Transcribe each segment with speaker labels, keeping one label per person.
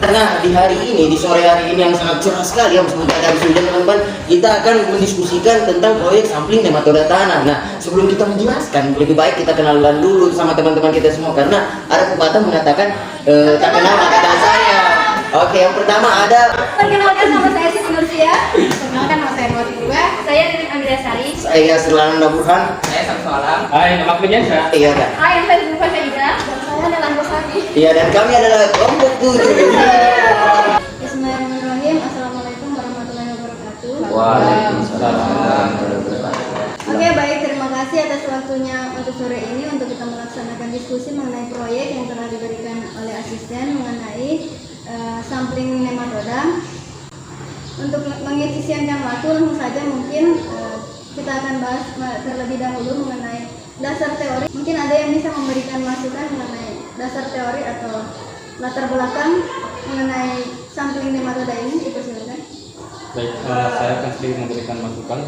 Speaker 1: Karena di hari ini, di sore hari ini yang sangat cerah sekali ya, meskipun ada hujan teman-teman, kita akan mendiskusikan tentang proyek sampling nematoda tanah. Nah, sebelum kita menjelaskan, lebih baik kita kenalan dulu sama teman-teman kita semua, karena ada pepatah mengatakan tak kenal maka tak sayang. Oke, yang pertama ada.
Speaker 2: Perkenalkan nama saya Siti Nursia. Perkenalkan nama saya Nur juga. Saya Nining Amriasari.
Speaker 1: Saya Serlana Burhan.
Speaker 3: Saya Samsul Alam. Hai, nama aku Jasa.
Speaker 1: Iya kan?
Speaker 2: Hai, saya Zulfa Syaida. Dan saya Nelan Bosaki.
Speaker 1: Iya, dan kami adalah kelompok 7.
Speaker 2: Bismillahirrahmanirrahim. Assalamualaikum warahmatullahi wabarakatuh.
Speaker 1: Waalaikumsalam.
Speaker 2: Oke, baik, terima kasih atas waktunya untuk sore ini untuk kita melaksanakan diskusi mengenai proyek yang telah diberikan oleh asisten mengenai sampling nematoda. Untuk mengefisienkan waktu, langsung saja mungkin kita akan bahas terlebih dahulu mengenai dasar teori. Mungkin ada yang bisa memberikan masukan mengenai dasar teori atau latar belakang mengenai sampling nematoda ini, dipersilakan.
Speaker 4: Baik, saya akan sedikit memberikan masukan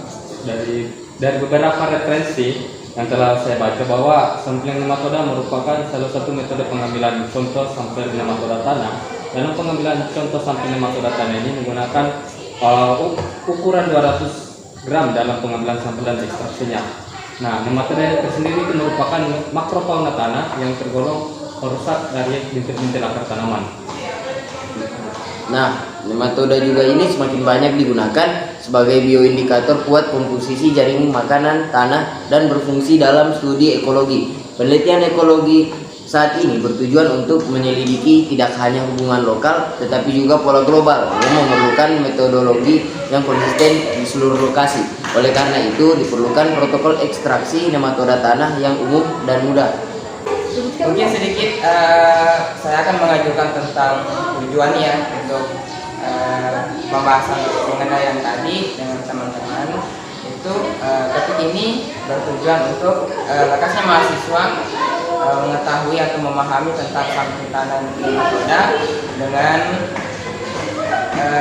Speaker 4: dari beberapa referensi yang telah saya baca bahwa sampling nematoda merupakan salah satu metode pengambilan contoh sampel nematoda tanah. Dalam pengambilan contoh sampel nematoda tanah ini menggunakan ukuran 200 gram dalam pengambilan sampel dan ekstraksinya. Nah, nematoda tersendiri itu merupakan makrofauna tanah yang tergolong perusak dari bintil-bintil akar tanaman.
Speaker 1: Nah, nematoda juga ini semakin banyak digunakan sebagai bioindikator kuat komposisi jaring makanan tanah dan berfungsi dalam studi ekologi. Penelitian ekologi saat ini bertujuan untuk menyelidiki tidak hanya hubungan lokal tetapi juga pola global yang memerlukan metodologi yang konsisten di seluruh lokasi. Oleh karena itu diperlukan protokol ekstraksi nematoda tanah yang umum dan mudah.
Speaker 3: Mungkin sedikit saya akan mengajukan tentang tujuannya untuk pembahasan mengenai yang tadi dengan teman-teman. Itu topik ini bertujuan untuk lekasnya mahasiswa mengetahui atau memahami tentang sampling tanah nematoda dengan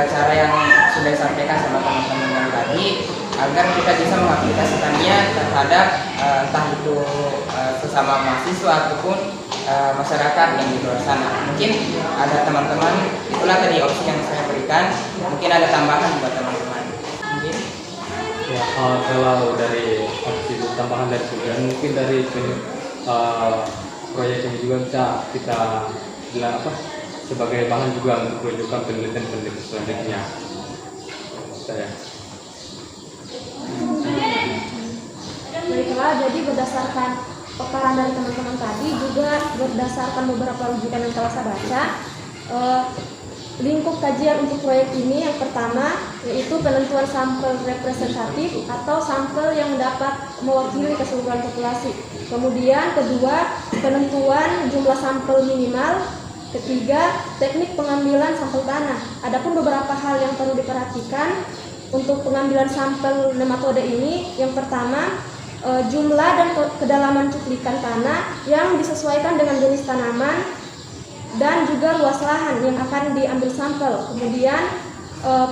Speaker 3: cara yang sudah disampaikan sama teman-teman yang tadi, agar kita bisa mengaplikasikannya terhadap entah itu sesama mahasiswa ataupun masyarakat yang di luar sana. Mungkin ada teman-teman, itulah tadi opsi yang saya berikan. Mungkin ada tambahan buat teman-teman. Mungkin.
Speaker 4: Ya, kalau dari opsi tambahan dari tujuan, mungkin dari proyek ini juga bisa kita bilang sebagai bahan juga untuk menunjukkan penelitian selanjutnya. Saya.
Speaker 5: Baiklah, jadi berdasarkan paparan dari teman-teman tadi, juga berdasarkan beberapa rujukan yang telah saya baca, lingkup kajian untuk proyek ini yang pertama yaitu penentuan sampel representatif atau sampel yang dapat mewakili keseluruhan populasi. Kemudian kedua, penentuan jumlah sampel minimal. Ketiga, teknik pengambilan sampel tanah. Adapun beberapa hal yang perlu diperhatikan untuk pengambilan sampel nematoda ini. Yang pertama, jumlah dan kedalaman cuplikan tanah yang disesuaikan dengan jenis tanaman dan juga luas lahan yang akan diambil sampel. Kemudian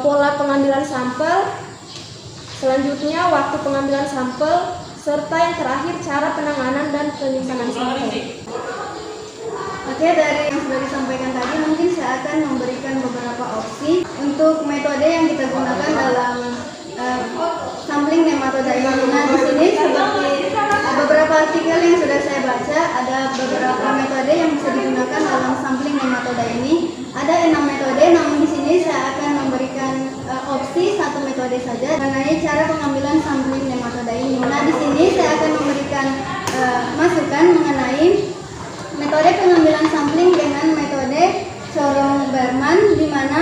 Speaker 5: pola pengambilan sampel, selanjutnya waktu pengambilan sampel, serta yang terakhir cara penanganan dan penyimpanan sampel.
Speaker 2: Oke, dari yang sudah disampaikan tadi, mungkin saya akan memberikan beberapa opsi untuk metode yang kita gunakan dalam sampling nematoda ini. Nah, di sini seperti beberapa artikel yang sudah saya baca, ada beberapa metode yang bisa digunakan dalam sampling nematoda ini. Ada 6 metode, namun di sini saya akan memberikan opsi satu metode saja mengenai cara pengambilan sampling nematoda ini. Nah, di sini saya akan memberikan masukan mengenai metode pengambilan sampling dengan metode corong Berman, di mana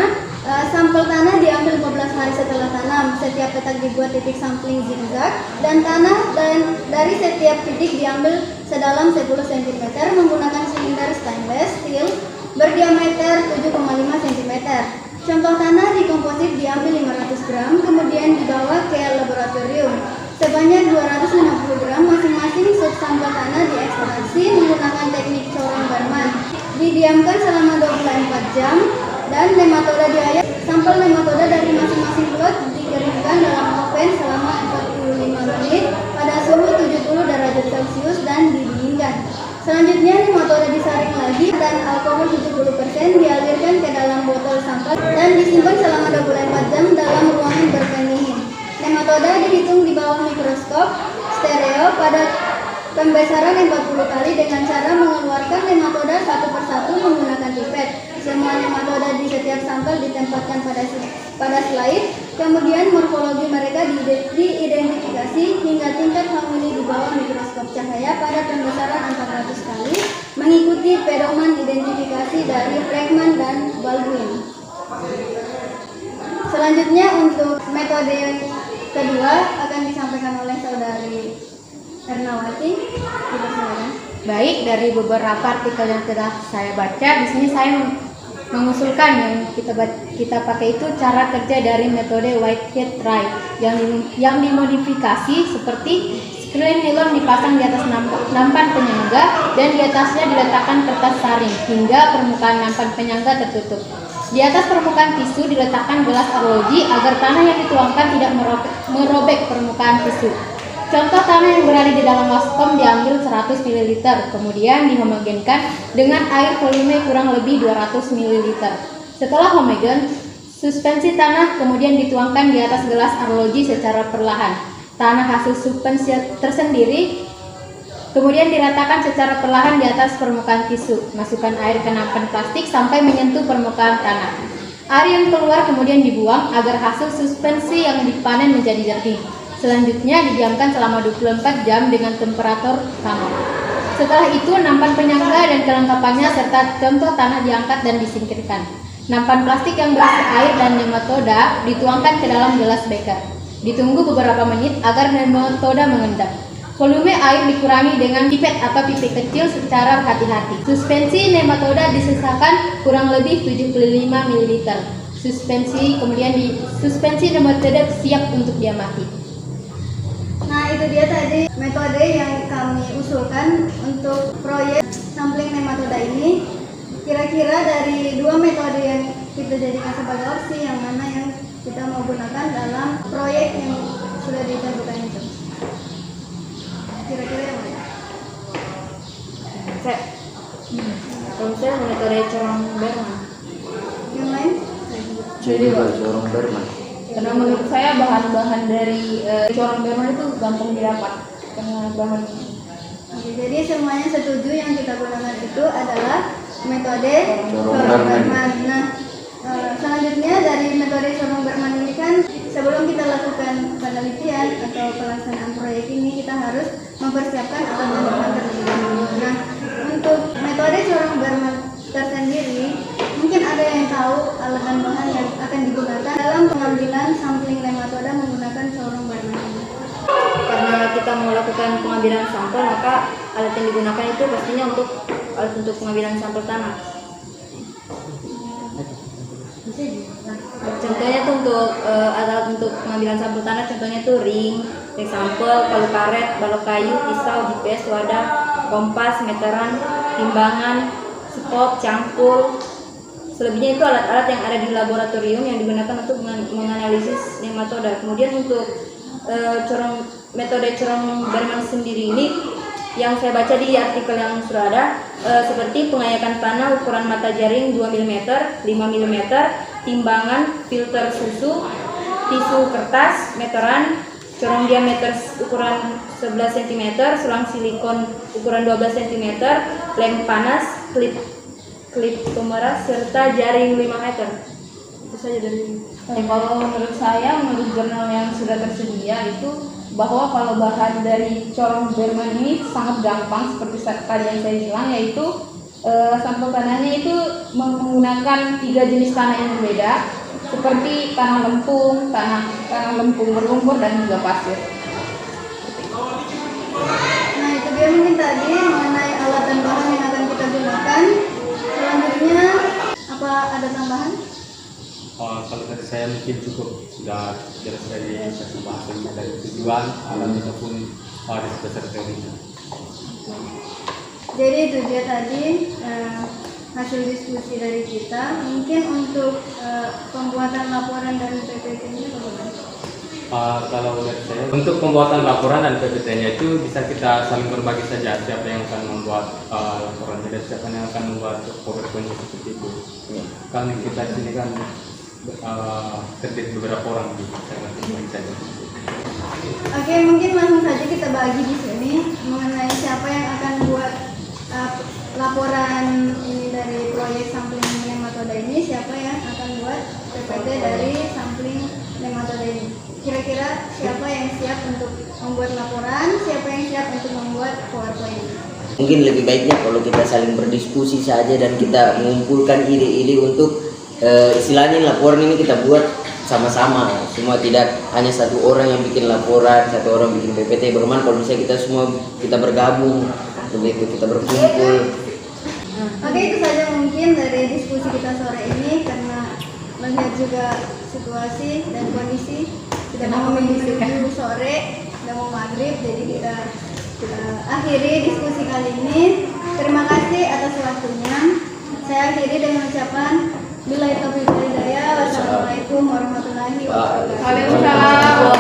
Speaker 2: sampel tanah diambil 12 hari setelah tanam. Setiap petak dibuat titik sampling zigzag dan tanah dari setiap titik diambil sedalam 10 cm menggunakan silinder stainless steel berdiameter 7,5 cm. Contoh tanah di komposit diambil 500 gram, kemudian dibawa ke laboratorium. Sebanyak 250 gram masing-masing subsampel tanah diekstraksi menggunakan teknik corong Berman. Didiamkan selama 24 jam dan nematoda diayak. Sampel nematoda dari masing-masing plot dikeringkan dalam oven selama 45 menit pada suhu 70 derajat Celcius dan didinginkan. Selanjutnya nematoda disaring lagi dan alkohol 70% dialirkan ke dalam botol sampel dan disimpan selama 24 jam dalam ruangan berpendingin. Nematoda dihitung di bawah mikroskop stereo pada pembesaran 40 kali dengan cara mengeluarkan nematoda satu persatu menggunakan pipet. Semua nematoda di setiap sampel ditempatkan pada slide, kemudian morfologi mereka diidentifikasi hingga tingkat harmoni di bawah mikroskop cahaya pada pembesaran 400 kali mengikuti pedoman identifikasi dari Blackman dan Baldwin. Selanjutnya untuk metode kedua akan disampaikan oleh saudari Ernawati. Silakan.
Speaker 6: Baik, dari beberapa artikel yang telah saya baca, di sini saya mengusulkan yang kita pakai itu cara kerja dari metode Whitehead Try yang dimodifikasi seperti screen nilon dipasang di atas nampan penyangga dan di atasnya diletakkan kertas saring hingga permukaan nampan penyangga tertutup. Di atas permukaan tisu diletakkan gelas arloji agar tanah yang dituangkan tidak merobek permukaan tisu. Contoh tanah yang berada di dalam waskom diambil 100 ml, kemudian dihomogenkan dengan air volume kurang lebih 200 ml. Setelah homogen, suspensi tanah kemudian dituangkan di atas gelas arloji secara perlahan. Tanah hasil suspensi tersendiri kemudian diratakan secara perlahan di atas permukaan tisu. Masukkan air ke nampan plastik sampai menyentuh permukaan tanah. Air yang keluar kemudian dibuang agar hasil suspensi yang dipanen menjadi jernih. Selanjutnya didiamkan selama 24 jam dengan temperatur sama. Setelah itu nampan penyangga dan kelengkapannya serta contoh tanah diangkat dan disingkirkan. Nampan plastik yang berisi air dan nematoda dituangkan ke dalam gelas beker. Ditunggu beberapa menit agar nematoda mengendap. Volume air dikurangi dengan pipet atau pipet kecil secara hati-hati. Suspensi nematoda disisakan kurang lebih 75 ml. Suspensi nematoda siap untuk diamati.
Speaker 2: Nah, itu dia tadi metode yang kami usulkan untuk proyek sampling nematoda ini. Kira-kira dari dua metode yang kita jadikan sebagai opsi, yang mana yang kita mau gunakan dalam proyek yang sudah ditentukan itu? Kira-kira yang mana?
Speaker 6: Kalau saya metode corong Berman.
Speaker 2: Yang lain?
Speaker 1: Saya juga corong Berman.
Speaker 5: Karena menurut saya bahan-bahan dari corong Berman itu gampang didapat karena bahan.
Speaker 2: Oke, jadi semuanya setuju yang kita gunakan itu adalah metode
Speaker 1: Corong
Speaker 2: corong
Speaker 1: Berman.
Speaker 2: Berman. Nah, selanjutnya dari metode corong Berman ini kan sebelum kita lakukan penelitian atau pelaksanaan proyek ini kita harus mempersiapkan alat-alat terlebih dahulu. Nah, untuk metode corong Berman tersendiri, mungkin ada yang tahu alat dan bahan yang akan digunakan dalam pengambilan sampling nematoda menggunakan corong Berman ini.
Speaker 6: Karena kita mau lakukan pengambilan sampel, maka alat yang digunakan itu pastinya alat untuk pengambilan sampel tanah. Contohnya tuh untuk alat untuk pengambilan sampel tanah, contohnya tuh ring sampel, palu karet, balok kayu, pisau, GPS, wadah, kompas, meteran, timbangan, skop, cangkul. Selebihnya itu alat-alat yang ada di laboratorium yang digunakan untuk menganalisis nematoda. Kemudian untuk metode corong Berman sendiri ini yang saya baca di artikel yang sudah ada, seperti pengayakan tanah ukuran mata jaring 2 mm, 5 mm, timbangan, filter susu, tisu kertas, meteran, corong diameter ukuran 11 cm, selang silikon ukuran 12 cm, lem panas, klip pemeras, serta jaring 5 meter. Itu saja dari
Speaker 5: Kalau menurut saya, menurut jurnal yang sudah tersedia itu bahwa kalau bahan dari corong Berman ini sangat gampang seperti tadi yang saya bilang, yaitu sampel tanahnya itu menggunakan 3 jenis tanah yang berbeda seperti tanah lempung berlumpur dan juga pasir.
Speaker 2: Nah, itu dia mungkin tadi mengenai alat dan bahan yang akan kita gunakan. Selanjutnya, apa ada tambahan?
Speaker 4: Kalau dari saya mungkin cukup, sudah jelas dari pembahasannya dari tujuan alat ataupun dasar teorinya.
Speaker 2: Jadi itu dia tadi hasil diskusi dari kita. Mungkin untuk pembuatan laporan dan PPT-nya bagaimana?
Speaker 4: Kalau dari saya, untuk pembuatan laporan dan PPT-nya itu bisa kita saling berbagi saja siapa yang akan membuat laporan dan siapa yang akan membuat PowerPoint seperti itu. Kan kita di sini kan terdiri beberapa orang gitu, saya bagi saja.
Speaker 2: Oke, mungkin langsung saja kita bagi di sini mengenai siapa yang akan buat laporan ini dari proyek sampling nematode ini, siapa yang akan buat PPT dari sampling nematode ini. Kira-kira siapa yang siap untuk membuat laporan, siapa yang siap untuk membuat PowerPoint.
Speaker 1: Mungkin lebih baiknya kalau kita saling berdiskusi saja dan kita mengumpulkan ide-ide untuk istilahnya laporan ini kita buat sama-sama, semua tidak hanya satu orang yang bikin laporan, satu orang bikin PPT. Bagaimana kalau misalnya kita semua kita bergabung, begitu kita berkumpul.
Speaker 2: Oke, itu saja mungkin dari diskusi kita sore ini, karena melihat juga situasi dan kondisi sudah mau menuju sore, sudah mau maghrib, jadi kita akhiri diskusi kali ini. Terima kasih atas waktunya. Saya akhiri dengan ucapan billahi taufiq wal hidayah. Wassalamualaikum warahmatullahi wabarakatuh.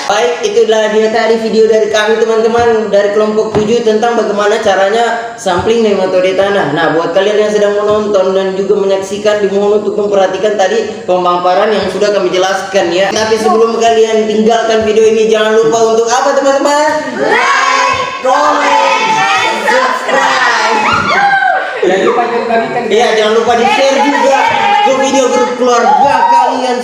Speaker 1: Baik, itulah dia tadi video dari kami teman-teman dari kelompok 7 tentang bagaimana caranya sampling nematode tanah. Nah, buat kalian yang sedang menonton dan juga menyaksikan, dimohon untuk memperhatikan tadi pemaparan yang sudah kami jelaskan ya. Tapi sebelum kalian tinggalkan video ini, jangan lupa untuk apa teman-teman? Like, comment, and subscribe.
Speaker 3: Jangan lupa dibagikan.
Speaker 1: Iya, jangan lupa di share juga ke video grup keluarga kalian.